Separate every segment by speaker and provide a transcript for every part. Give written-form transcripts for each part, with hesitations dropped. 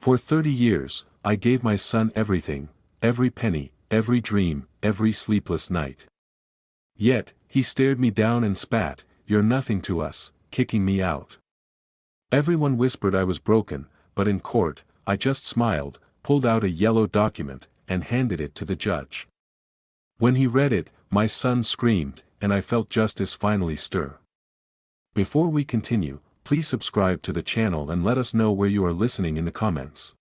Speaker 1: For 30 years, I gave my son everything, every penny, every dream, every sleepless night. Yet, he stared me down and spat, "You're nothing to us," kicking me out. Everyone whispered I was broken, but in court, I just smiled, pulled out a yellow document, and handed it to the judge. When he read it, my son screamed, and I felt justice finally stir. Before we continue, please subscribe to the channel and let us know where you are listening in the comments.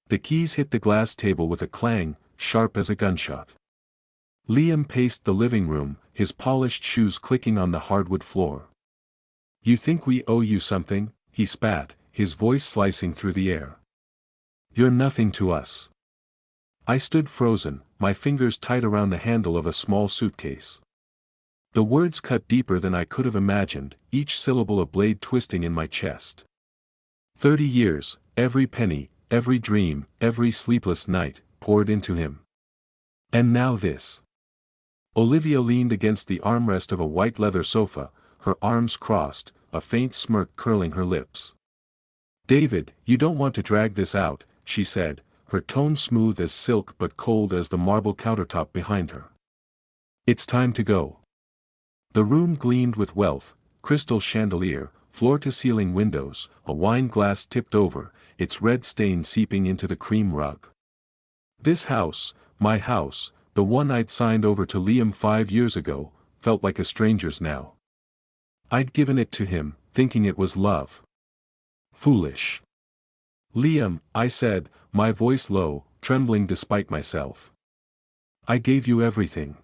Speaker 1: The keys hit the glass table with a clang, sharp as a gunshot. Liam paced the living room, his polished shoes clicking on the hardwood floor. "You think we owe you something?" he spat, his voice slicing through the air. "You're nothing to us." I stood frozen, my fingers tight around the handle of a small suitcase. The words cut deeper than I could have imagined, each syllable a blade twisting in my chest. 30 years, every penny, every dream, every sleepless night, poured into him. And now this. Olivia leaned against the armrest of a white leather sofa, her arms crossed, a faint smirk curling her lips. "David, you don't want to drag this out," she said, her tone smooth as silk but cold as the marble countertop behind her. "It's time to go." The room gleamed with wealth, crystal chandelier, floor-to-ceiling windows, a wine glass tipped over, its red stain seeping into the cream rug. This house, my house, the one I'd signed over to Liam 5 years ago, felt like a stranger's now. I'd given it to him, thinking it was love. Foolish. "Liam," I said, my voice low, trembling despite myself. "I gave you everything."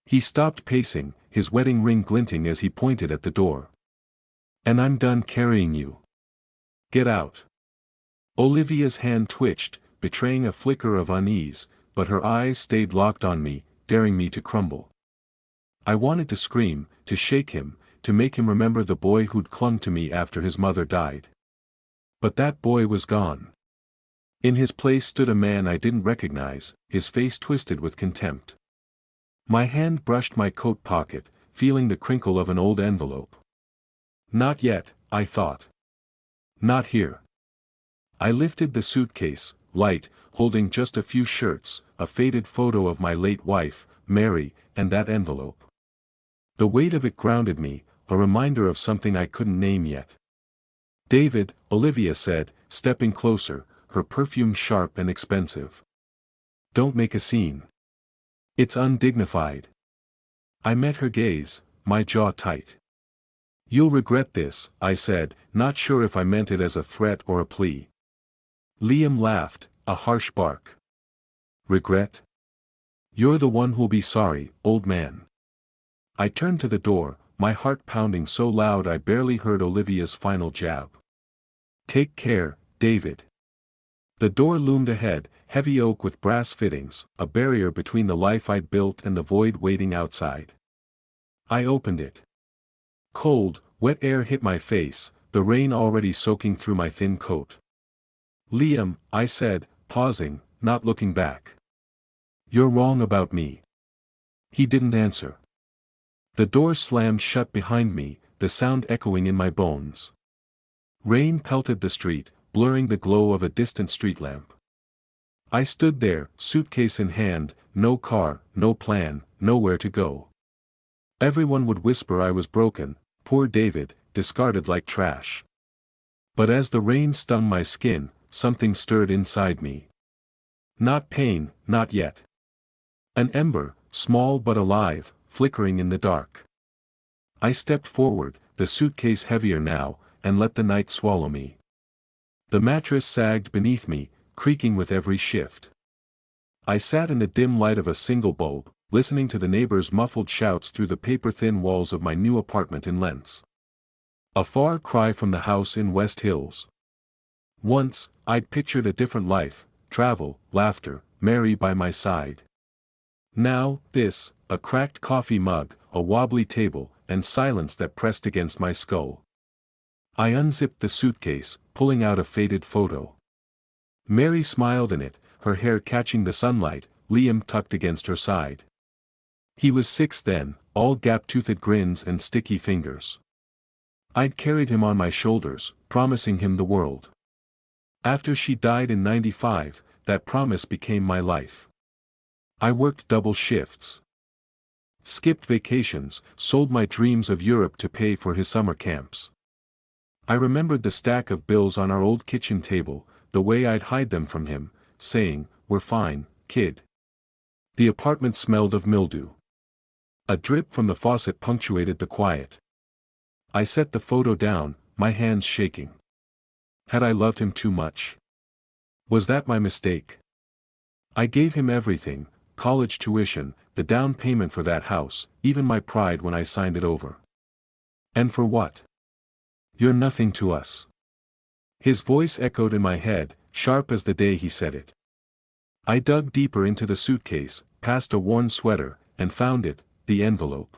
Speaker 1: He stopped pacing, his wedding ring glinting as he pointed at the door. "And I'm done carrying you. Get out." Olivia's hand twitched, betraying a flicker of unease, but her eyes stayed locked on me, daring me to crumble. I wanted to scream, to shake him, to make him remember the boy who'd clung to me after his mother died. But that boy was gone. In his place stood a man I didn't recognize, his face twisted with contempt. My hand brushed my coat pocket, feeling the crinkle of an old envelope. Not yet, I thought. Not here. I lifted the suitcase, light, holding just a few shirts, a faded photo of my late wife, Mary, and that envelope. The weight of it grounded me, a reminder of something I couldn't name yet. "David," Olivia said, stepping closer, her perfume sharp and expensive. "Don't make a scene. It's undignified." I met her gaze, my jaw tight. "You'll regret this," I said, not sure if I meant it as a threat or a plea. Liam laughed, a harsh bark. "Regret? You're the one who'll be sorry, old man." I turned to the door, my heart pounding so loud I barely heard Olivia's final jab. "Take care, David." The door loomed ahead, heavy oak with brass fittings, a barrier between the life I'd built and the void waiting outside. I opened it. Cold, wet air hit my face, the rain already soaking through my thin coat. "Liam," I said, pausing, not looking back. "You're wrong about me." He didn't answer. The door slammed shut behind me, the sound echoing in my bones. Rain pelted the street, blurring the glow of a distant street lamp. I stood there, suitcase in hand, no car, no plan, nowhere to go. Everyone would whisper I was broken, poor David, discarded like trash. But as the rain stung my skin, something stirred inside me. Not pain, not yet. An ember, small but alive, flickering in the dark. I stepped forward, the suitcase heavier now, and let the night swallow me. The mattress sagged beneath me, creaking with every shift. I sat in the dim light of a single bulb, listening to the neighbors' muffled shouts through the paper-thin walls of my new apartment in Lentz. A far cry from the house in West Hills. Once, I'd pictured a different life, travel, laughter, Mary by my side. Now, this, a cracked coffee mug, a wobbly table, and silence that pressed against my skull. I unzipped the suitcase, pulling out a faded photo. Mary smiled in it, her hair catching the sunlight, Liam tucked against her side. He was 6 then, all gap-toothed grins and sticky fingers. I'd carried him on my shoulders, promising him the world. After she died in '95, that promise became my life. I worked double shifts. Skipped vacations, sold my dreams of Europe to pay for his summer camps. I remembered the stack of bills on our old kitchen table, the way I'd hide them from him, saying, "We're fine, kid." The apartment smelled of mildew. A drip from the faucet punctuated the quiet. I set the photo down, my hands shaking. Had I loved him too much? Was that my mistake? I gave him everything, college tuition, the down payment for that house, even my pride when I signed it over. And for what? "You're nothing to us." His voice echoed in my head, sharp as the day he said it. I dug deeper into the suitcase, past a worn sweater, and found it, the envelope.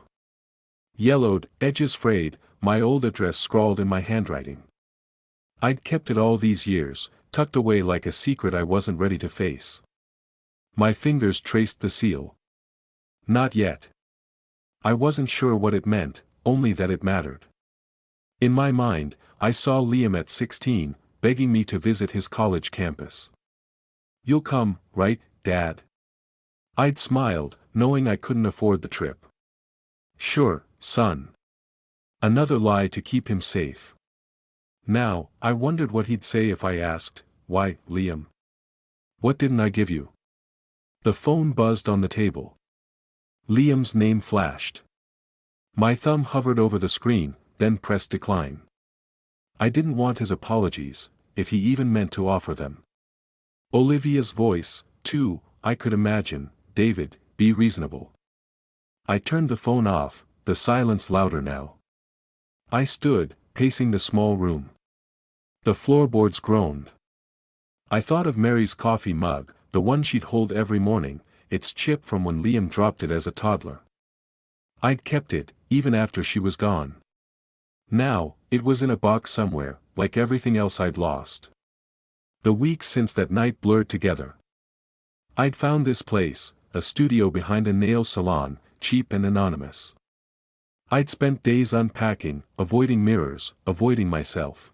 Speaker 1: Yellowed, edges frayed, my old address scrawled in my handwriting. I'd kept it all these years, tucked away like a secret I wasn't ready to face. My fingers traced the seal. Not yet. I wasn't sure what it meant, only that it mattered. In my mind, I saw Liam at 16, begging me to visit his college campus. "You'll come, right, Dad?" I'd smiled, knowing I couldn't afford the trip. "Sure, son." Another lie to keep him safe. Now, I wondered what he'd say if I asked, "Why, Liam? What didn't I give you?" The phone buzzed on the table. Liam's name flashed. My thumb hovered over the screen, then pressed decline. I didn't want his apologies, if he even meant to offer them. Olivia's voice, too, I could imagine. "David, be reasonable." I turned the phone off, the silence louder now. I stood, pacing the small room. The floorboards groaned. I thought of Mary's coffee mug, the one she'd hold every morning, its chip from when Liam dropped it as a toddler. I'd kept it, even after she was gone. Now, it was in a box somewhere, like everything else I'd lost. The weeks since that night blurred together. I'd found this place, a studio behind a nail salon, cheap and anonymous. I'd spent days unpacking, avoiding mirrors, avoiding myself.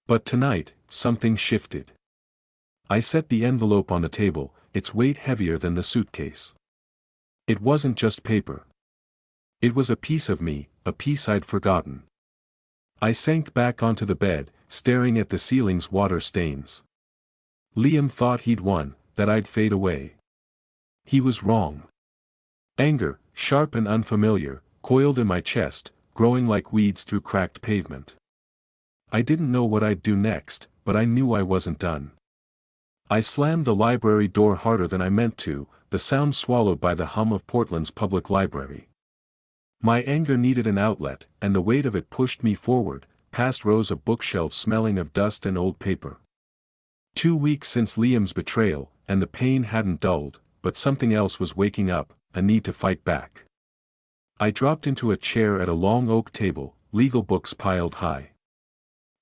Speaker 1: But tonight, something shifted. I set the envelope on the table, its weight heavier than the suitcase. It wasn't just paper. It was a piece of me, a piece I'd forgotten. I sank back onto the bed, staring at the ceiling's water stains. Liam thought he'd won, that I'd fade away. He was wrong. Anger, sharp and unfamiliar, coiled in my chest, growing like weeds through cracked pavement. I didn't know what I'd do next, but I knew I wasn't done. I slammed the library door harder than I meant to, the sound swallowed by the hum of Portland's public library. My anger needed an outlet, and the weight of it pushed me forward, past rows of bookshelves smelling of dust and old paper. 2 weeks since Liam's betrayal, and the pain hadn't dulled, but something else was waking up, a need to fight back. I dropped into a chair at a long oak table, legal books piled high.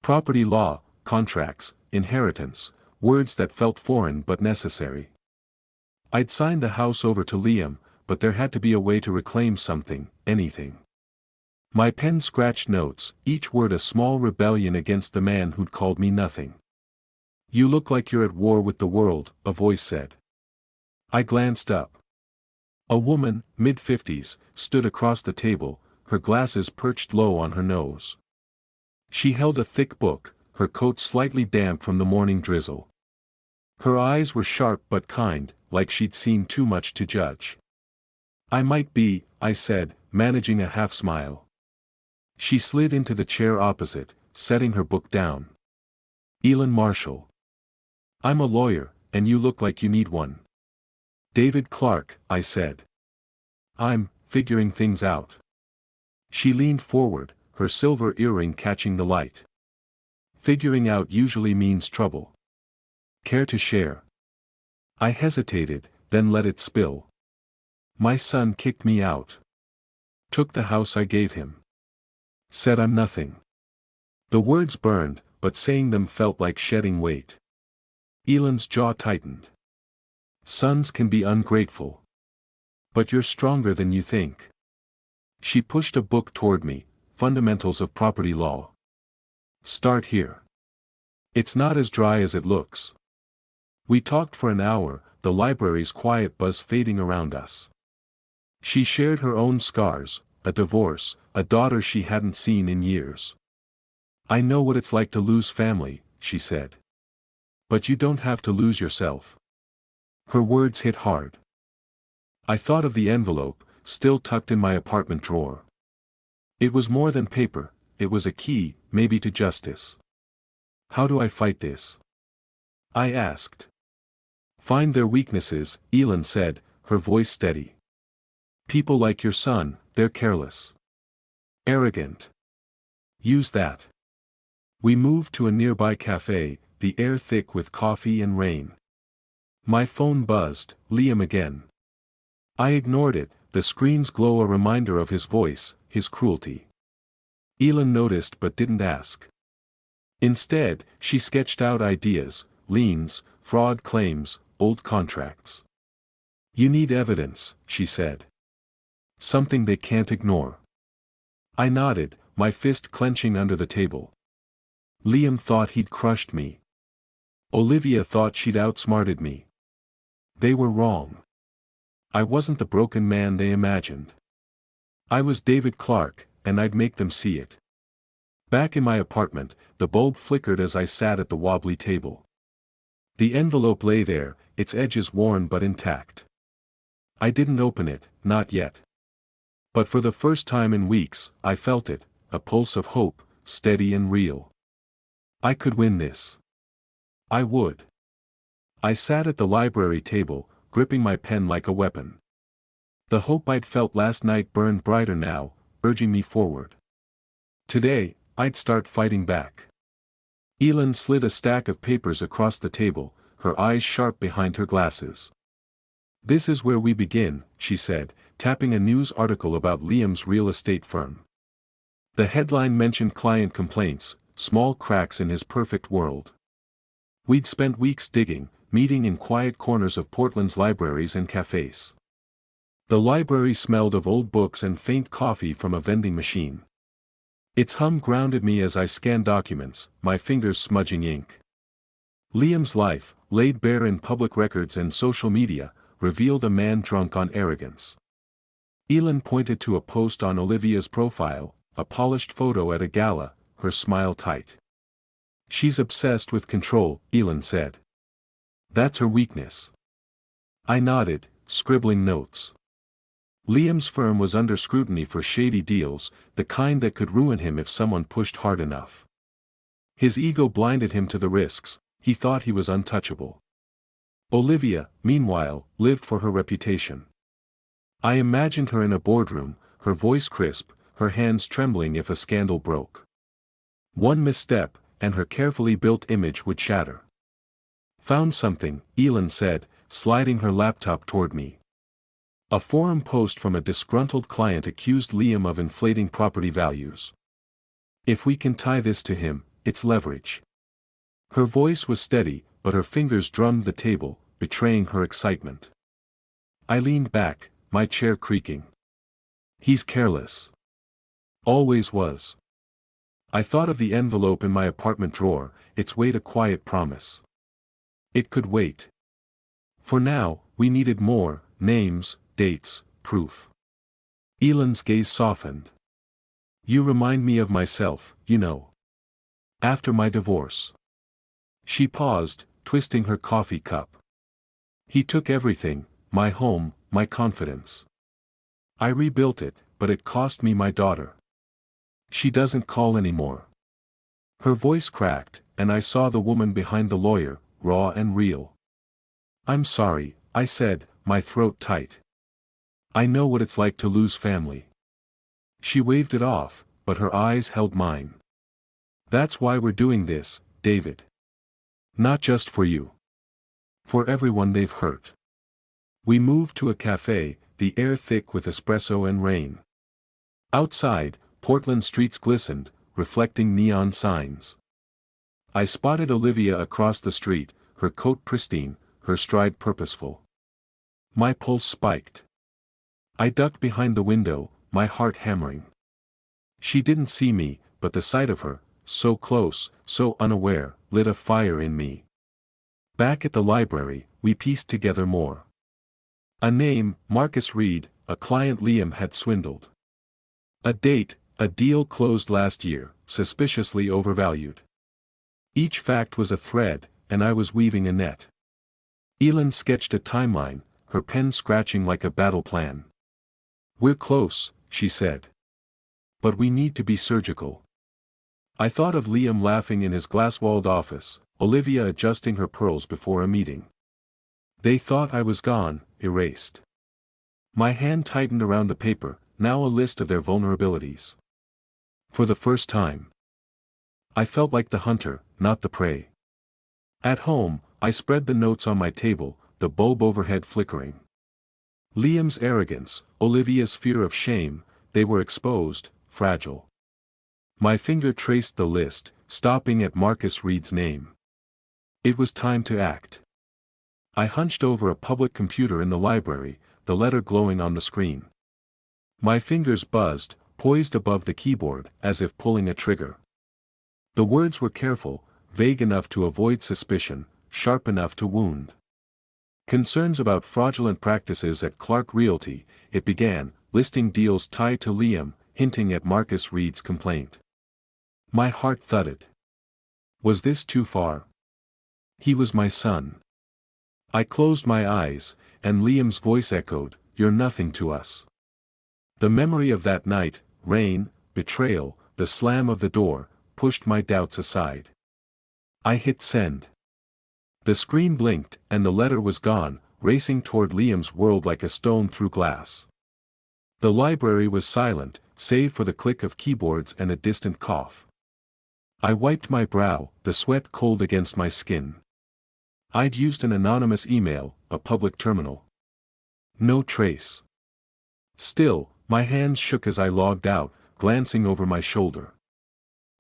Speaker 1: Property law, contracts, inheritance, words that felt foreign but necessary. I'd signed the house over to Liam, but there had to be a way to reclaim something, anything. My pen scratched notes, each word a small rebellion against the man who'd called me nothing. "You look like you're at war with the world," a voice said. I glanced up. A woman, mid-50s, stood across the table, her glasses perched low on her nose. She held a thick book, her coat slightly damp from the morning drizzle. Her eyes were sharp but kind, like she'd seen too much to judge. "I might be," I said, managing a half-smile. She slid into the chair opposite, setting her book down. "Elon Marshall. I'm a lawyer, and you look like you need one." "David Clark," I said. "I'm figuring things out." She leaned forward, her silver earring catching the light. "Figuring out usually means trouble. Care to share?" I hesitated, then let it spill. "My son kicked me out. Took the house I gave him. Said I'm nothing." The words burned, but saying them felt like shedding weight. Elon's jaw tightened. "Sons can be ungrateful. But you're stronger than you think." She pushed a book toward me, Fundamentals of Property Law. "Start here. It's not as dry as it looks. We talked for an hour, the library's quiet buzz fading around us. She shared her own scars, a divorce, a daughter she hadn't seen in years. I know what it's like to lose family, she said. But you don't have to lose yourself. Her words hit hard. I thought of the envelope, still tucked in my apartment drawer. It was more than paper, it was a key, maybe to justice. How do I fight this? I asked. Find their weaknesses, Elin said, her voice steady. People like your son, they're careless. Arrogant. Use that. We moved to a nearby cafe, the air thick with coffee and rain. My phone buzzed, Liam again. I ignored it, the screen's glow a reminder of his voice, his cruelty. Elin noticed but didn't ask. Instead, she sketched out ideas, liens, fraud claims, old contracts. You need evidence, she said. Something they can't ignore. I nodded, my fist clenching under the table. Liam thought he'd crushed me. Olivia thought she'd outsmarted me. They were wrong. I wasn't the broken man they imagined. I was David Clark, and I'd make them see it. Back in my apartment, the bulb flickered as I sat at the wobbly table. The envelope lay there, its edges worn but intact. I didn't open it, not yet. But for the first time in weeks, I felt it, a pulse of hope, steady and real. I could win this. I would. I sat at the library table, gripping my pen like a weapon. The hope I'd felt last night burned brighter now, urging me forward. Today, I'd start fighting back. Elin slid a stack of papers across the table, her eyes sharp behind her glasses. This is where we begin, she said, tapping a news article about Liam's real estate firm. The headline mentioned client complaints, small cracks in his perfect world. We'd spent weeks digging, meeting in quiet corners of Portland's libraries and cafes. The library smelled of old books and faint coffee from a vending machine. Its hum grounded me as I scanned documents, my fingers smudging ink. Liam's life, laid bare in public records and social media, revealed a man drunk on arrogance. Elin pointed to a post on Olivia's profile, a polished photo at a gala, her smile tight. She's obsessed with control, Elin said. That's her weakness. I nodded, scribbling notes. Liam's firm was under scrutiny for shady deals, the kind that could ruin him if someone pushed hard enough. His ego blinded him to the risks, he thought he was untouchable. Olivia, meanwhile, lived for her reputation. I imagined her in a boardroom, her voice crisp, her hands trembling if a scandal broke. One misstep, and her carefully built image would shatter. Found something, Elin said, sliding her laptop toward me. A forum post from a disgruntled client accused Liam of inflating property values. If we can tie this to him, it's leverage. Her voice was steady, but her fingers drummed the table, betraying her excitement. I leaned back, my chair creaking. He's careless. Always was. I thought of the envelope in my apartment drawer, its weight a quiet promise. It could wait. For now, we needed more, names, dates, proof. Elin's gaze softened. You remind me of myself, you know. After my divorce. She paused, twisting her coffee cup. He took everything, my home, my confidence. I rebuilt it, but it cost me my daughter. She doesn't call anymore. Her voice cracked, and I saw the woman behind the lawyer, raw and real. I'm sorry, I said, my throat tight. I know what it's like to lose family. She waved it off, but her eyes held mine. That's why we're doing this, David. Not just for you. For everyone they've hurt. We moved to a cafe, the air thick with espresso and rain. Outside, Portland streets glistened, reflecting neon signs. I spotted Olivia across the street, her coat pristine, her stride purposeful. My pulse spiked. I ducked behind the window, my heart hammering. She didn't see me, but the sight of her, so close, so unaware, lit a fire in me. Back at the library, we pieced together more. A name, Marcus Reed, a client Liam had swindled. A date, a deal closed last year, suspiciously overvalued. Each fact was a thread, and I was weaving a net. Elin sketched a timeline, her pen scratching like a battle plan. "We're close," she said. "But we need to be surgical." I thought of Liam laughing in his glass-walled office, Olivia adjusting her pearls before a meeting. They thought I was gone, erased. My hand tightened around the paper, now a list of their vulnerabilities. For the first time, I felt like the hunter, not the prey. At home, I spread the notes on my table, the bulb overhead flickering. Liam's arrogance, Olivia's fear of shame, they were exposed, fragile. My finger traced the list, stopping at Marcus Reed's name. It was time to act. I hunched over a public computer in the library, the letter glowing on the screen. My fingers buzzed, poised above the keyboard, as if pulling a trigger. The words were careful, vague enough to avoid suspicion, sharp enough to wound. Concerns about fraudulent practices at Clark Realty, it began, listing deals tied to Liam, hinting at Marcus Reed's complaint. My heart thudded. Was this too far? He was my son. I closed my eyes, and Liam's voice echoed, "You're nothing to us." The memory of that night, rain, betrayal, the slam of the door, pushed my doubts aside. I hit send. The screen blinked, and the letter was gone, racing toward Liam's world like a stone through glass. The library was silent, save for the click of keyboards and a distant cough. I wiped my brow, the sweat cold against my skin. I'd used an anonymous email, a public terminal. No trace. Still, my hands shook as I logged out, glancing over my shoulder.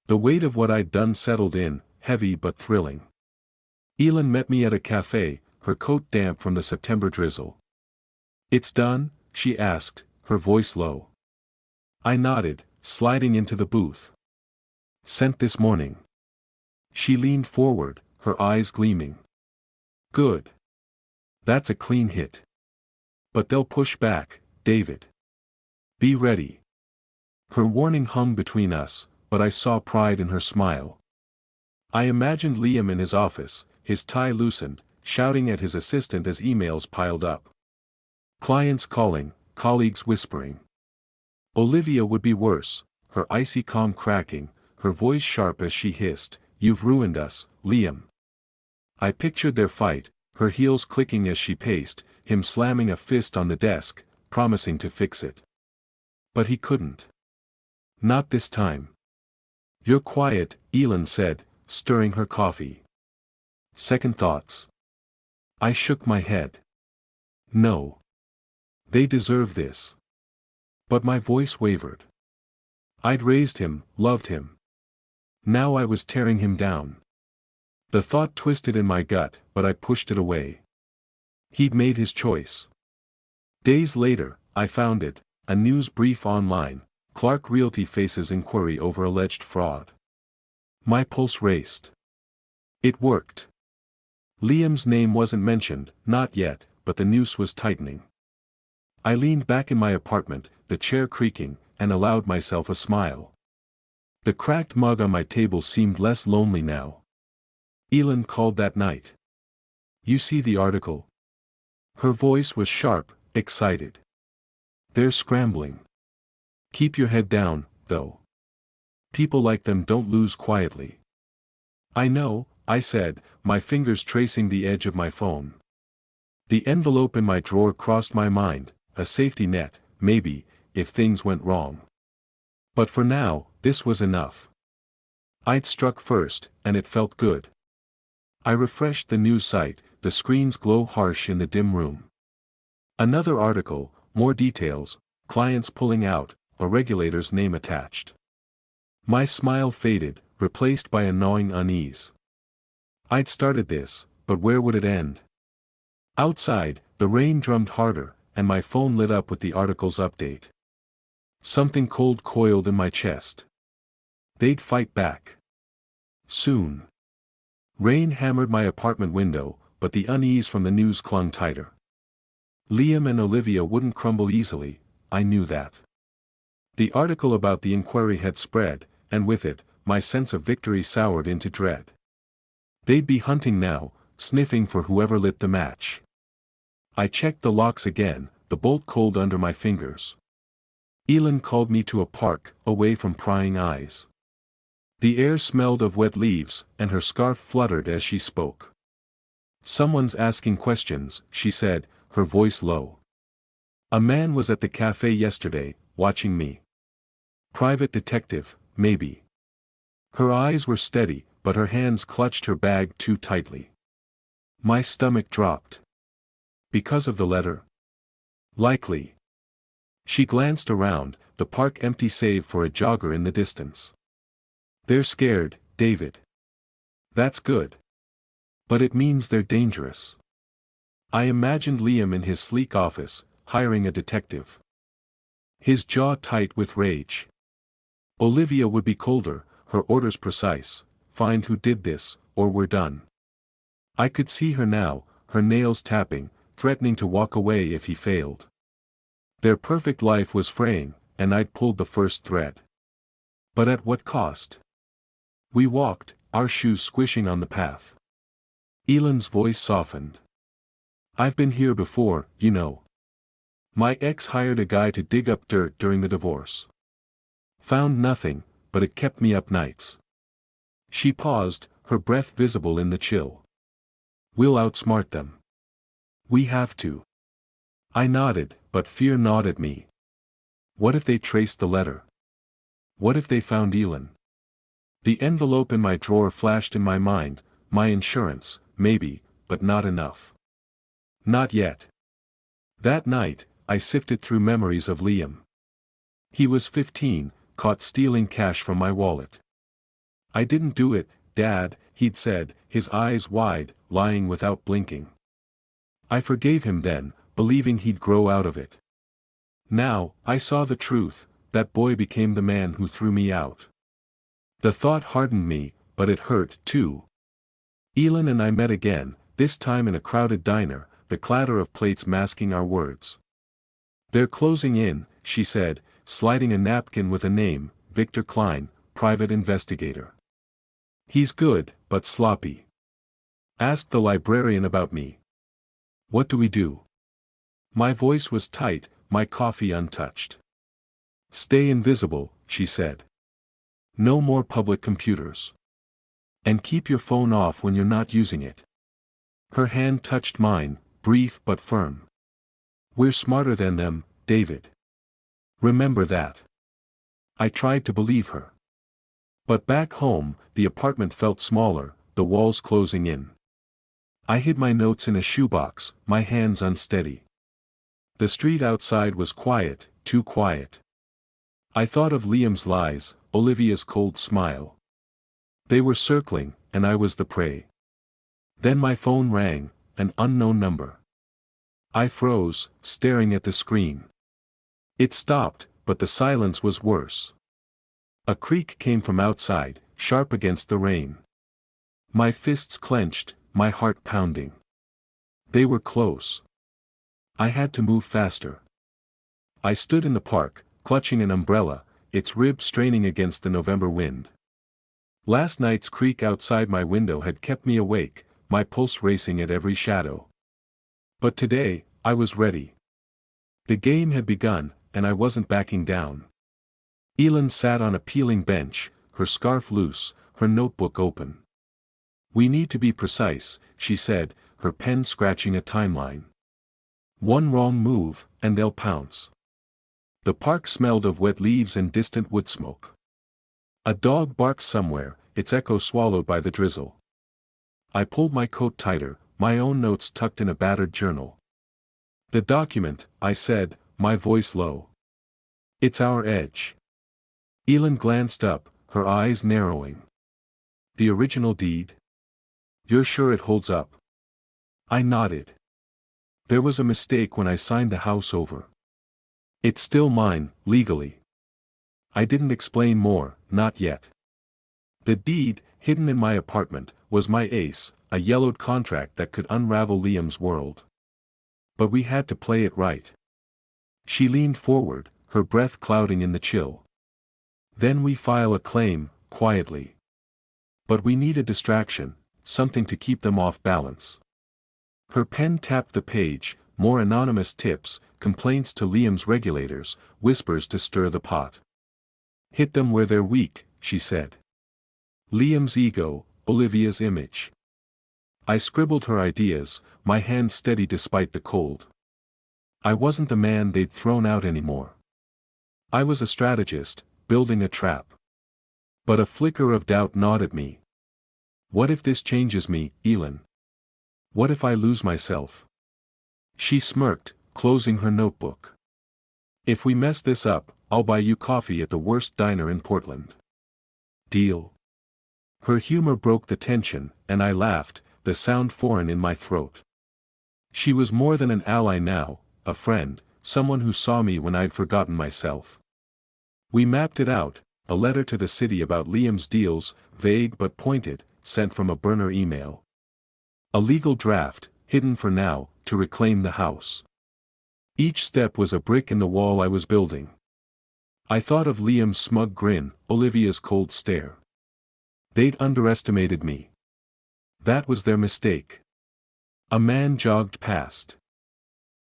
Speaker 1: The weight of what I'd done settled in, heavy but thrilling. Elin met me at a cafe, her coat damp from the September drizzle. "It's done?" she asked, her voice low. I nodded, sliding into the booth. "Sent this morning." She leaned forward, her eyes gleaming. "Good. That's a clean hit. But they'll push back, David. Be ready." Her warning hung between us, but I saw pride in her smile. I imagined Liam in his office, his tie loosened, shouting at his assistant as emails piled up. Clients calling, colleagues whispering. Olivia would be worse, her icy calm cracking, her voice sharp as she hissed, "You've ruined us, Liam." I pictured their fight, her heels clicking as she paced, him slamming a fist on the desk, promising to fix it. But he couldn't. Not this time. "You're quiet," Elin said, stirring her coffee. "Second thoughts?" I shook my head. "No. They deserve this." But my voice wavered. I'd raised him, loved him. Now I was tearing him down. The thought twisted in my gut, but I pushed it away. He'd made his choice. Days later, I found it, a news brief online, Clark Realty faces inquiry over alleged fraud. My pulse raced. It worked. Liam's name wasn't mentioned, not yet, but the noose was tightening. I leaned back in my apartment, the chair creaking, and allowed myself a smile. The cracked mug on my table seemed less lonely now. Elin called that night. "You see the article?" Her voice was sharp, excited. "They're scrambling. Keep your head down, though. People like them don't lose quietly." "I know," I said, my fingers tracing the edge of my phone. The envelope in my drawer crossed my mind, a safety net, maybe, if things went wrong. But for now, this was enough. I'd struck first, and it felt good. I refreshed the news site, the screen's glow harsh in the dim room. Another article, more details, clients pulling out, a regulator's name attached. My smile faded, replaced by a gnawing unease. I'd started this, but where would it end? Outside, the rain drummed harder, and my phone lit up with the article's update. Something cold coiled in my chest. They'd fight back. Soon. Rain hammered my apartment window, but the unease from the news clung tighter. Liam and Olivia wouldn't crumble easily, I knew that. The article about the inquiry had spread, and with it, my sense of victory soured into dread. They'd be hunting now, sniffing for whoever lit the match. I checked the locks again, the bolt cold under my fingers. Elin called me to a park, away from prying eyes. The air smelled of wet leaves, and her scarf fluttered as she spoke. "Someone's asking questions," she said, her voice low. "A man was at the cafe yesterday, watching me. Private detective, maybe." Her eyes were steady, but her hands clutched her bag too tightly. My stomach dropped. Because of the letter? Likely. She glanced around, the park empty save for a jogger in the distance. "They're scared, David." "That's good. But it means they're dangerous." I imagined Liam in his sleek office, hiring a detective. His jaw tight with rage. Olivia would be colder, her orders precise: "Find who did this, or we're done." I could see her now, her nails tapping, threatening to walk away if he failed. Their perfect life was fraying, and I'd pulled the first thread. But at what cost? We walked, our shoes squishing on the path. Elin's voice softened. "I've been here before, you know. My ex hired a guy to dig up dirt during the divorce. Found nothing, but it kept me up nights." She paused, her breath visible in the chill. "We'll outsmart them. We have to." I nodded, but fear gnawed at me. What if they traced the letter? What if they found Elin? The envelope in my drawer flashed in my mind: my insurance, maybe, but not enough. Not yet. That night, I sifted through memories of Liam. He was 15, caught stealing cash from my wallet. "I didn't do it, Dad," he'd said, his eyes wide, lying without blinking. I forgave him then, believing he'd grow out of it. Now, I saw the truth: that boy became the man who threw me out. The thought hardened me, but it hurt, too. Elin and I met again, this time in a crowded diner, the clatter of plates masking our words. "They're closing in," she said, sliding a napkin with a name: Victor Klein, private investigator. "He's good, but sloppy. Ask the librarian about me." "What do we do?" My voice was tight, my coffee untouched. "Stay invisible," she said. "No more public computers. And keep your phone off when you're not using it." Her hand touched mine, brief but firm. "We're smarter than them, David. Remember that." I tried to believe her. But back home, the apartment felt smaller, the walls closing in. I hid my notes in a shoebox, my hands unsteady. The street outside was quiet, too quiet. I thought of Liam's lies, Olivia's cold smile. They were circling, and I was the prey. Then my phone rang, an unknown number. I froze, staring at the screen. It stopped, but the silence was worse. A creak came from outside, sharp against the rain. My fists clenched, my heart pounding. They were close. I had to move faster. I stood in the park, clutching an umbrella, its ribs straining against the November wind. Last night's creak outside my window had kept me awake, my pulse racing at every shadow. But today, I was ready. The game had begun, and I wasn't backing down. Elin sat on a peeling bench, her scarf loose, her notebook open. "We need to be precise," she said, her pen scratching a timeline. "One wrong move, and they'll pounce." The park smelled of wet leaves and distant wood smoke. A dog barked somewhere, its echo swallowed by the drizzle. I pulled my coat tighter, my own notes tucked in a battered journal. "The document," I said, my voice low. "It's our edge." Elin glanced up, her eyes narrowing. "The original deed? You're sure it holds up?" I nodded. "There was a mistake when I signed the house over. It's still mine, legally." I didn't explain more, not yet. The deed, hidden in my apartment, was my ace, a yellowed contract that could unravel Liam's world. But we had to play it right. She leaned forward, her breath clouding in the chill. Then we file a claim, quietly. But we need a distraction, something to keep them off balance. Her pen tapped the page, more anonymous tips, complaints to Liam's regulators, whispers to stir the pot. Hit them where they're weak, she said. Liam's ego, Olivia's image. I scribbled her ideas, my hand steady despite the cold. I wasn't the man they'd thrown out anymore. I was a strategist, building a trap. But a flicker of doubt gnawed at me. What if this changes me, Elin? What if I lose myself? She smirked, closing her notebook. If we mess this up, I'll buy you coffee at the worst diner in Portland. Deal? Her humor broke the tension, and I laughed, the sound foreign in my throat. She was more than an ally now, a friend, someone who saw me when I'd forgotten myself. We mapped it out, a letter to the city about Liam's deals, vague but pointed, sent from a burner email. A legal draft, hidden for now, to reclaim the house. Each step was a brick in the wall I was building. I thought of Liam's smug grin, Olivia's cold stare. They'd underestimated me. That was their mistake. A man jogged past.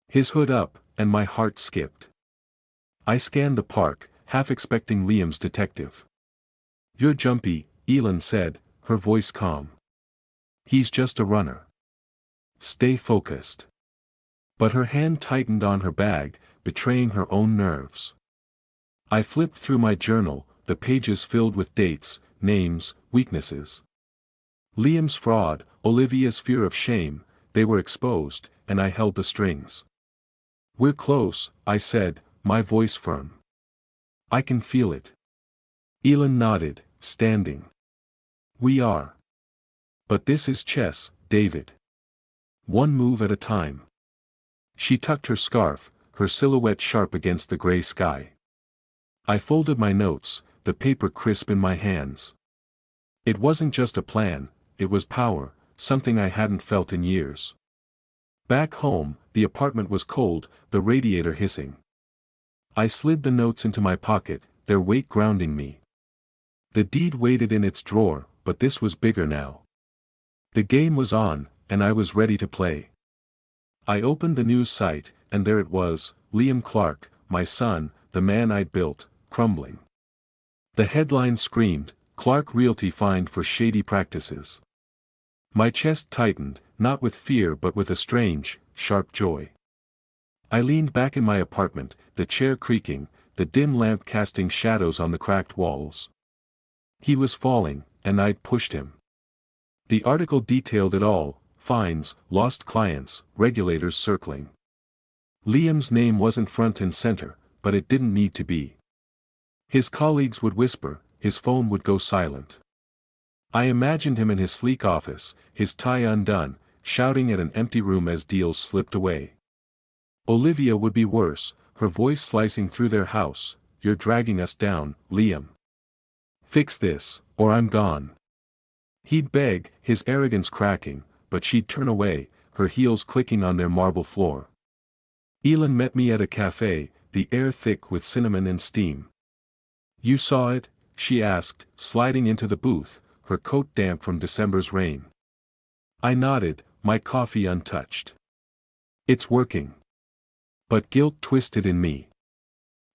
Speaker 1: His hood up, and my heart skipped. I scanned the park, half expecting Liam's detective. You're jumpy, Elin said, her voice calm. He's just a runner. Stay focused. But her hand tightened on her bag, betraying her own nerves. I flipped through my journal, the pages filled with dates, names, weaknesses. Liam's fraud, Olivia's fear of shame, they were exposed, and I held the strings. We're close, I said, my voice firm. I can feel it. Elin nodded, standing. We are. But this is chess, David. One move at a time. She tucked her scarf, her silhouette sharp against the gray sky. I folded my notes, the paper crisp in my hands. It wasn't just a plan, it was power, something I hadn't felt in years. Back home, the apartment was cold, the radiator hissing. I slid the notes into my pocket, their weight grounding me. The deed waited in its drawer, but this was bigger now. The game was on, and I was ready to play. I opened the news site, and there it was, Liam Clark, my son, the man I'd built, crumbling. The headline screamed, Clark Realty fined for shady practices. My chest tightened, not with fear but with a strange, sharp joy. I leaned back in my apartment, the chair creaking, the dim lamp casting shadows on the cracked walls. He was falling, and I'd pushed him. The article detailed it all, fines, lost clients, regulators circling. Liam's name wasn't front and center, but it didn't need to be. His colleagues would whisper, his phone would go silent. I imagined him in his sleek office, his tie undone, shouting at an empty room as deals slipped away. Olivia would be worse, her voice slicing through their house, you're dragging us down, Liam. Fix this, or I'm gone. He'd beg, his arrogance cracking, but she'd turn away, her heels clicking on their marble floor. Elin met me at a cafe, the air thick with cinnamon and steam. You saw it? She asked, sliding into the booth, her coat damp from December's rain. I nodded, my coffee untouched. It's working. But guilt twisted in me.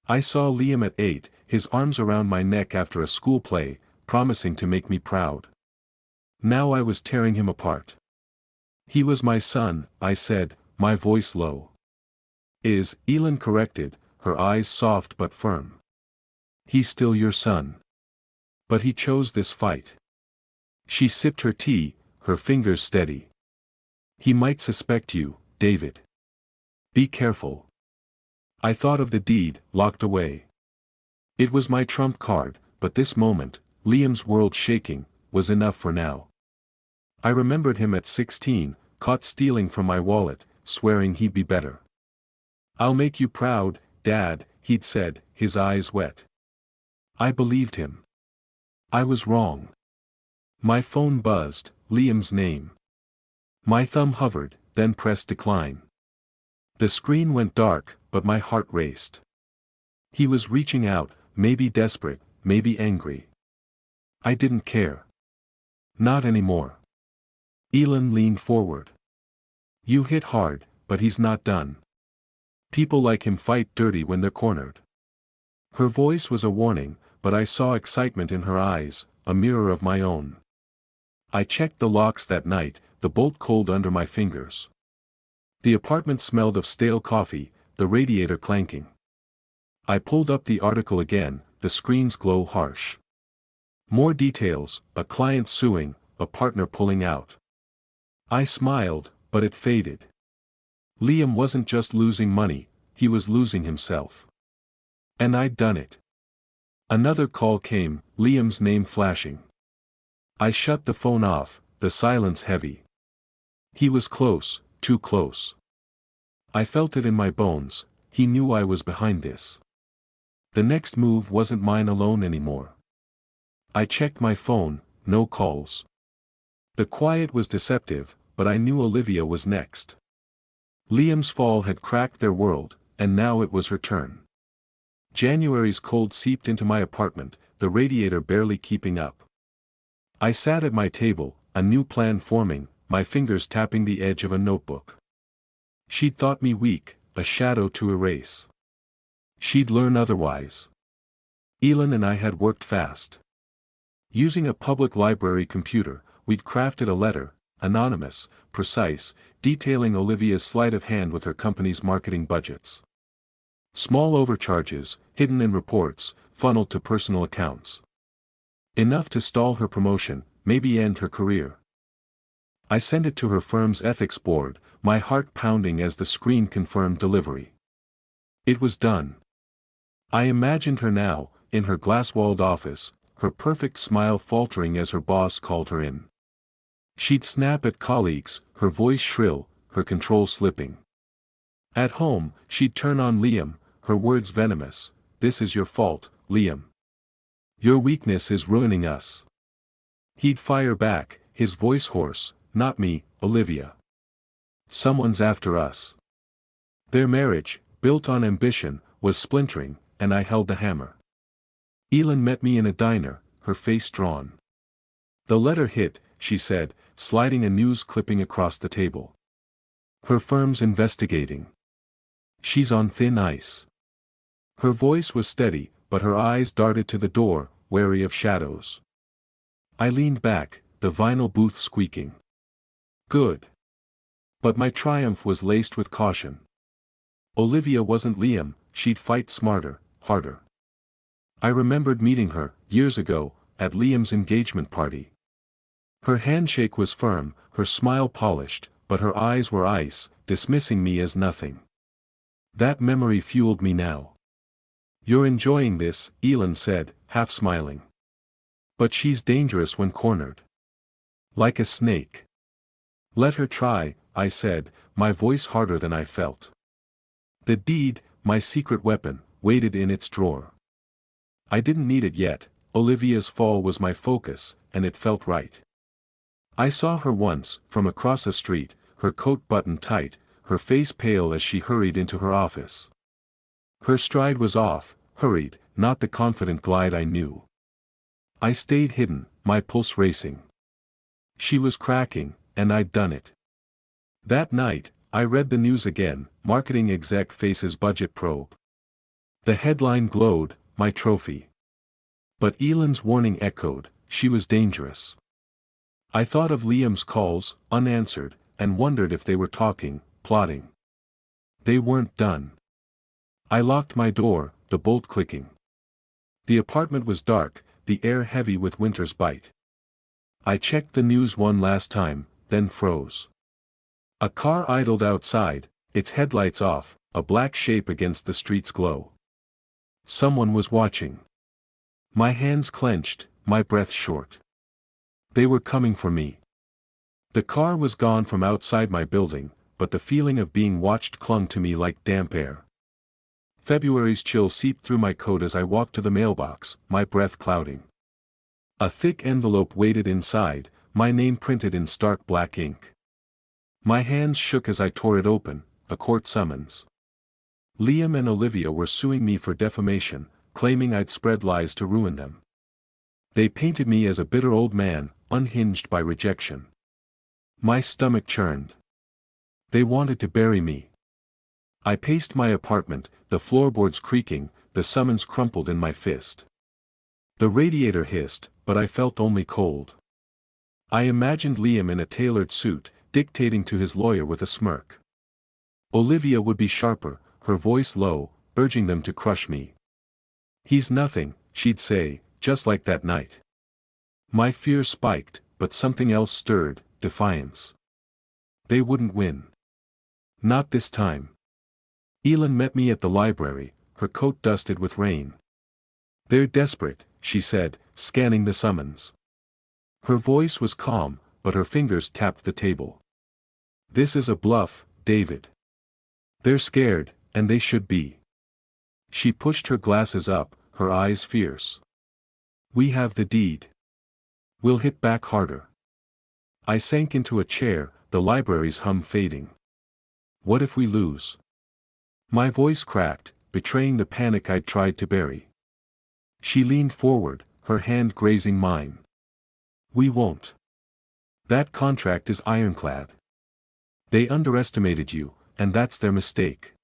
Speaker 1: I saw Liam at 8, his arms around my neck after a school play, promising to make me proud. Now I was tearing him apart. He was my son, I said, my voice low. Is, Elin corrected, her eyes soft but firm. He's still your son. But he chose this fight. She sipped her tea, her fingers steady. He might suspect you, David. Be careful. I thought of the deed, locked away. It was my trump card, but this moment, Liam's world shaking, was enough for now. I remembered him at 16, caught stealing from my wallet, swearing he'd be better. I'll make you proud, Dad, he'd said, his eyes wet. I believed him. I was wrong. My phone buzzed, Liam's name. My thumb hovered, then pressed decline. The screen went dark, but my heart raced. He was reaching out, maybe desperate, maybe angry. I didn't care. Not anymore. Elin leaned forward. You hit hard, but he's not done. People like him fight dirty when they're cornered. Her voice was a warning, but I saw excitement in her eyes, a mirror of my own. I checked the locks that night, the bolt cold under my fingers. The apartment smelled of stale coffee, the radiator clanking. I pulled up the article again, the screen's glow harsh. More details, a client suing, a partner pulling out. I smiled, but it faded. Liam wasn't just losing money, he was losing himself. And I'd done it. Another call came, Liam's name flashing. I shut the phone off, the silence heavy. He was close, too close. I felt it in my bones, he knew I was behind this. The next move wasn't mine alone anymore. I checked my phone, no calls. The quiet was deceptive, but I knew Olivia was next. Liam's fall had cracked their world, and now it was her turn. January's cold seeped into my apartment, the radiator barely keeping up. I sat at my table, a new plan forming, my fingers tapping the edge of a notebook. She'd thought me weak, a shadow to erase. She'd learn otherwise. Elin and I had worked fast. Using a public library computer, we'd crafted a letter, anonymous, precise, detailing Olivia's sleight of hand with her company's marketing budgets. Small overcharges, hidden in reports, funneled to personal accounts. Enough to stall her promotion, maybe end her career. I sent it to her firm's ethics board, my heart pounding as the screen confirmed delivery. It was done. I imagined her now, in her glass-walled office, her perfect smile faltering as her boss called her in. She'd snap at colleagues, her voice shrill, her control slipping. At home, she'd turn on Liam, her words venomous, "This is your fault, Liam. Your weakness is ruining us." He'd fire back, his voice hoarse, "Not me, Olivia. Someone's after us." Their marriage, built on ambition, was splintering, and I held the hammer. Elin met me in a diner, her face drawn. "The letter hit," she said, sliding a news clipping across the table. "Her firm's investigating. She's on thin ice." Her voice was steady, but her eyes darted to the door, wary of shadows. I leaned back, the vinyl booth squeaking. Good. But my triumph was laced with caution. Olivia wasn't Liam, she'd fight smarter, harder. I remembered meeting her, years ago, at Liam's engagement party. Her handshake was firm, her smile polished, but her eyes were ice, dismissing me as nothing. That memory fueled me now. "You're enjoying this," Elin said, half smiling. "But she's dangerous when cornered. Like a snake." "Let her try," I said, my voice harder than I felt. The deed, my secret weapon, waited in its drawer. I didn't need it yet, Olivia's fall was my focus, and it felt right. I saw her once, from across the street, her coat buttoned tight, her face pale as she hurried into her office. Her stride was off, hurried, not the confident glide I knew. I stayed hidden, my pulse racing. She was cracking, and I'd done it. That night, I read the news again, marketing exec faces budget probe. The headline glowed, "My trophy." But Elin's warning echoed, she was dangerous. I thought of Liam's calls, unanswered, and wondered if they were talking, plotting. They weren't done. I locked my door, the bolt clicking. The apartment was dark, the air heavy with winter's bite. I checked the news one last time, then froze. A car idled outside, its headlights off, a black shape against the street's glow. Someone was watching. My hands clenched, my breath short. They were coming for me. The car was gone from outside my building, but the feeling of being watched clung to me like damp air. February's chill seeped through my coat as I walked to the mailbox, my breath clouding. A thick envelope waited inside, my name printed in stark black ink. My hands shook as I tore it open, a court summons. Liam and Olivia were suing me for defamation, claiming I'd spread lies to ruin them. They painted me as a bitter old man, unhinged by rejection. My stomach churned. They wanted to bury me. I paced my apartment, the floorboards creaking, the summons crumpled in my fist. The radiator hissed, but I felt only cold. I imagined Liam in a tailored suit, dictating to his lawyer with a smirk. Olivia would be sharper, her voice low, urging them to crush me. "He's nothing," she'd say, just like that night. My fear spiked, but something else stirred, defiance. They wouldn't win. Not this time. Elin met me at the library, her coat dusted with rain. "They're desperate," she said, scanning the summons. Her voice was calm, but her fingers tapped the table. "This is a bluff, David. They're scared, and they should be." She pushed her glasses up, her eyes fierce. "We have the deed. We'll hit back harder." I sank into a chair, the library's hum fading. "What if we lose?" My voice cracked, betraying the panic I'd tried to bury. She leaned forward, her hand grazing mine. "We won't. That contract is ironclad. They underestimated you, and that's their mistake."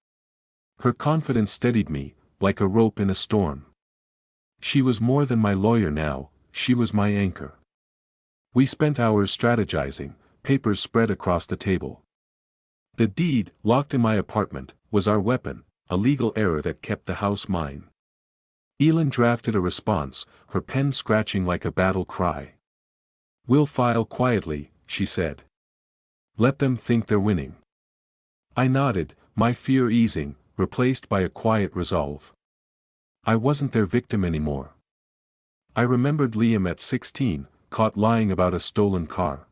Speaker 1: Her confidence steadied me, like a rope in a storm. She was more than my lawyer now, she was my anchor. We spent hours strategizing, papers spread across the table. The deed, locked in my apartment, was our weapon, a legal error that kept the house mine. Elin drafted a response, her pen scratching like a battle cry. "We'll file quietly," she said. "Let them think they're winning." I nodded, my fear easing, replaced by a quiet resolve. I wasn't their victim anymore. I remembered Liam at 16, caught lying about a stolen car.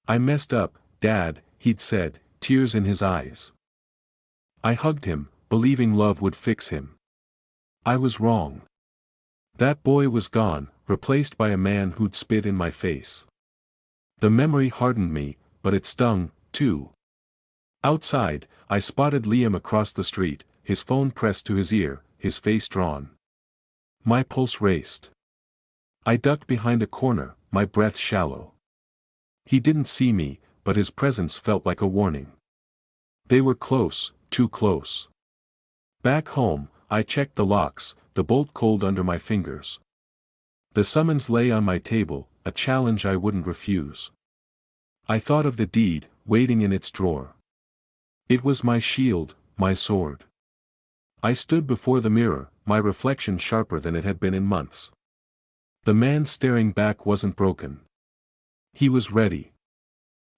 Speaker 1: "I messed up, Dad," he'd said, tears in his eyes. I hugged him, believing love would fix him. I was wrong. That boy was gone, replaced by a man who'd spit in my face. The memory hardened me, but it stung, too. Outside, I spotted Liam across the street, his phone pressed to his ear, his face drawn. My pulse raced. I ducked behind a corner, my breath shallow. He didn't see me, but his presence felt like a warning. They were close, too close. Back home, I checked the locks, the bolt cold under my fingers. The summons lay on my table, a challenge I wouldn't refuse. I thought of the deed, waiting in its drawer. It was my shield, my sword. I stood before the mirror, my reflection sharper than it had been in months. The man staring back wasn't broken. He was ready.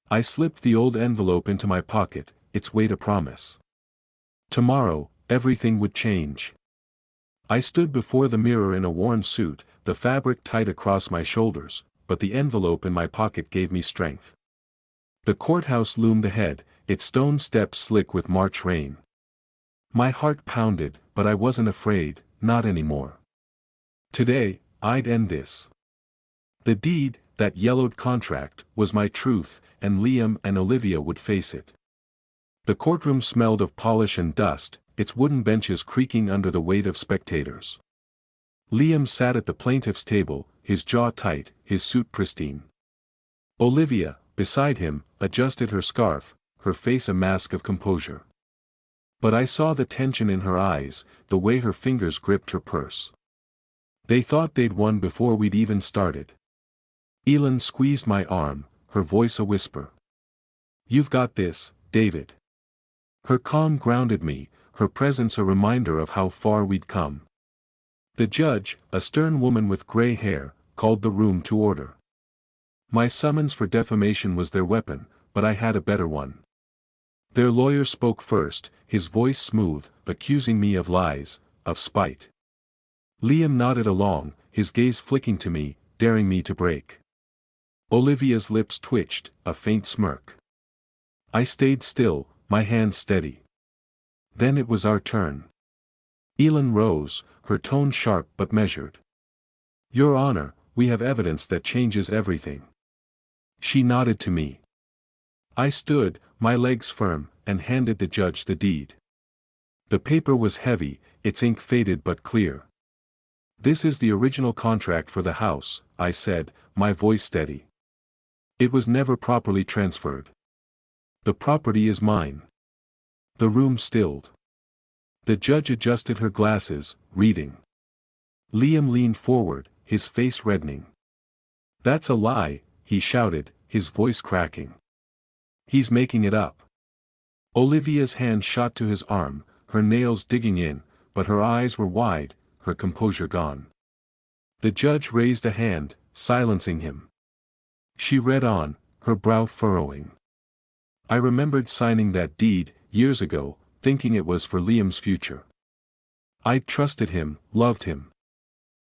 Speaker 1: I slipped the old envelope into my pocket, its weight a promise. Tomorrow, everything would change. I stood before the mirror in a worn suit, the fabric tight across my shoulders, but the envelope in my pocket gave me strength. The courthouse loomed ahead, its stone steps slick with March rain. My heart pounded, but I wasn't afraid, not anymore. Today, I'd end this. The deed, that yellowed contract, was my truth, and Liam and Olivia would face it. The courtroom smelled of polish and dust, its wooden benches creaking under the weight of spectators. Liam sat at the plaintiff's table, his jaw tight, his suit pristine. Olivia, beside him, adjusted her scarf, her face a mask of composure. But I saw the tension in her eyes, the way her fingers gripped her purse. They thought they'd won before we'd even started. Elin squeezed my arm, her voice a whisper. "You've got this, David." Her calm grounded me, her presence a reminder of how far we'd come. The judge, a stern woman with gray hair, called the room to order. My summons for defamation was their weapon, but I had a better one. Their lawyer spoke first, his voice smooth, accusing me of lies, of spite. Liam nodded along, his gaze flicking to me, daring me to break. Olivia's lips twitched, a faint smirk. I stayed still, my hands steady. Then it was our turn. Elin rose, her tone sharp but measured. "Your Honor, we have evidence that changes everything." She nodded to me. I stood, my legs firm, and handed the judge the deed. The paper was heavy, its ink faded but clear. "This is the original contract for the house," I said, my voice steady. "It was never properly transferred. The property is mine." The room stilled. The judge adjusted her glasses, reading. Liam leaned forward, his face reddening. "That's a lie," he shouted, his voice cracking. "He's making it up." Olivia's hand shot to his arm, her nails digging in, but her eyes were wide, her composure gone. The judge raised a hand, silencing him. She read on, her brow furrowing. "I remembered signing that deed, years ago, thinking it was for Liam's future. I'd trusted him, loved him.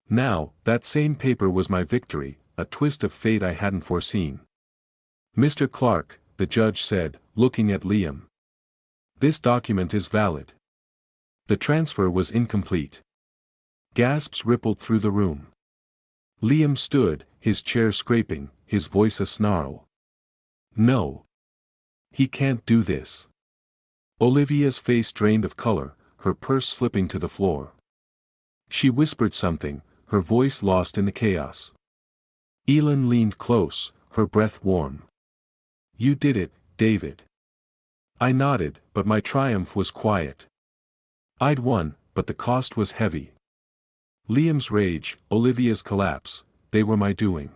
Speaker 1: Now, that same paper was my victory, a twist of fate I hadn't foreseen." "Mr. Clark," the judge said, looking at Liam. "This document is valid. The transfer was incomplete." Gasps rippled through the room. Liam stood, his chair scraping, his voice a snarl. "No. He can't do this." Olivia's face drained of color, her purse slipping to the floor. She whispered something, her voice lost in the chaos. Elin leaned close, her breath warm. "You did it, David." I nodded, but my triumph was quiet. I'd won, but the cost was heavy. Liam's rage, Olivia's collapse, they were my doing.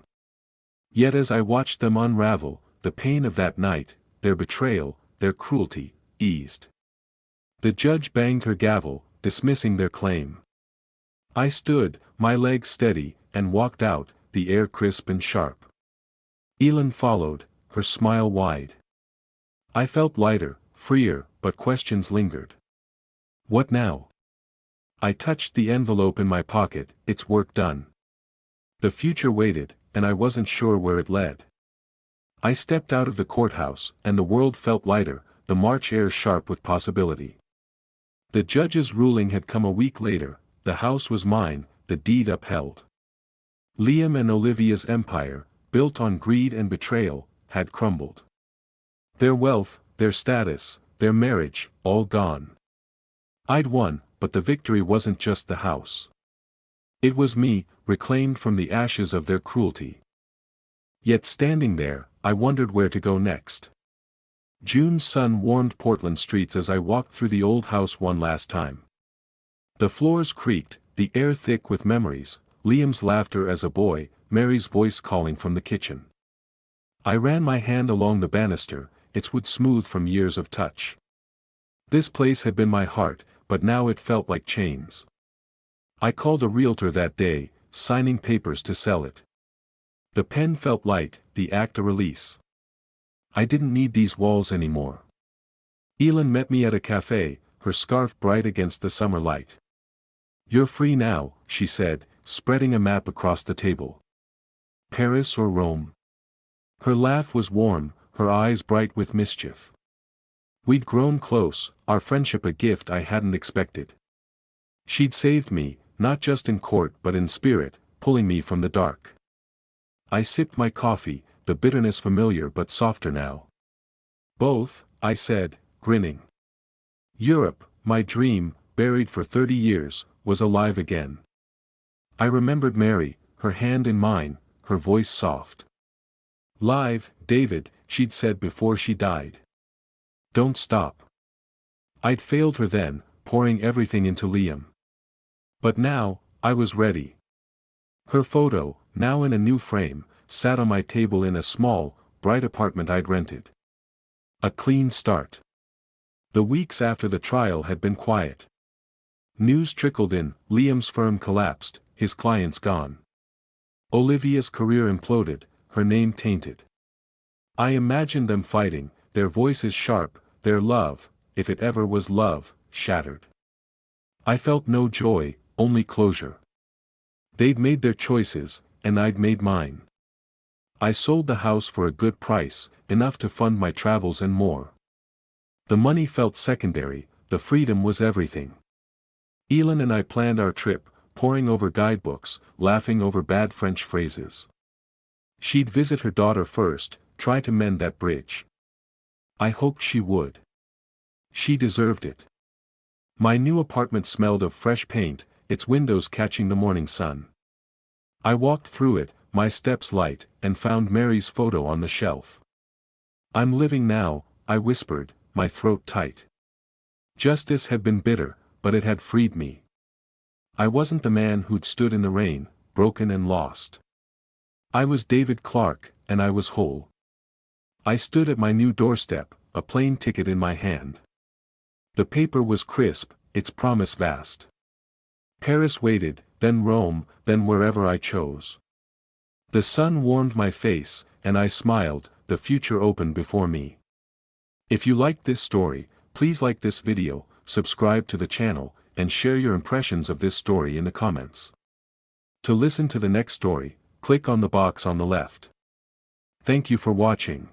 Speaker 1: Yet as I watched them unravel, the pain of that night, their betrayal, their cruelty, eased. The judge banged her gavel, dismissing their claim. I stood, my legs steady, and walked out, the air crisp and sharp. Elin followed, her smile wide. I felt lighter, freer, but questions lingered. What now? I touched the envelope in my pocket, its work done. The future waited, and I wasn't sure where it led. I stepped out of the courthouse, and the world felt lighter, the March air sharp with possibility. The judge's ruling had come a week later, the house was mine, the deed upheld. Liam and Olivia's empire, built on greed and betrayal, had crumbled. Their wealth, their status, their marriage, all gone. I'd won, but the victory wasn't just the house. It was me, reclaimed from the ashes of their cruelty. Yet standing there, I wondered where to go next. June's sun warmed Portland streets as I walked through the old house one last time. The floors creaked, the air thick with memories, Liam's laughter as a boy, Mary's voice calling from the kitchen. I ran my hand along the banister, its wood smooth from years of touch. This place had been my heart, but now it felt like chains. I called a realtor that day, signing papers to sell it. The pen felt light, the act a release. I didn't need these walls anymore. Elin met me at a cafe, her scarf bright against the summer light. "You're free now," she said, spreading a map across the table. "Paris or Rome?" Her laugh was warm, her eyes bright with mischief. We'd grown close, our friendship a gift I hadn't expected. She'd saved me, not just in court but in spirit, pulling me from the dark. I sipped my coffee, the bitterness familiar but softer now. "Both," I said, grinning. Europe, my dream, buried for 30 years, was alive again. I remembered Mary, her hand in mine, her voice soft. "Live, David," she'd said before she died. "Don't stop." I'd failed her then, pouring everything into Liam. But now, I was ready. Her photo, now in a new frame, sat on my table in a small, bright apartment I'd rented. A clean start. The weeks after the trial had been quiet. News trickled in, Liam's firm collapsed, his clients gone. Olivia's career imploded, her name tainted. I imagined them fighting, their voices sharp, their love, if it ever was love, shattered. I felt no joy, only closure. They'd made their choices, and I'd made mine. I sold the house for a good price, enough to fund my travels and more. The money felt secondary, the freedom was everything. Elin and I planned our trip, poring over guidebooks, laughing over bad French phrases. She'd visit her daughter first, try to mend that bridge. I hoped she would. She deserved it. My new apartment smelled of fresh paint, its windows catching the morning sun. I walked through it, my steps light, and found Mary's photo on the shelf. "I'm living now," I whispered, my throat tight. Justice had been bitter, but it had freed me. I wasn't the man who'd stood in the rain, broken and lost. I was David Clark, and I was whole. I stood at my new doorstep, a plane ticket in my hand. The paper was crisp, its promise vast. Paris waited, then Rome, then wherever I chose. The sun warmed my face, and I smiled, the future opened before me. If you liked this story, please like this video, subscribe to the channel, and share your impressions of this story in the comments. To listen to the next story, click on the box on the left. Thank you for watching.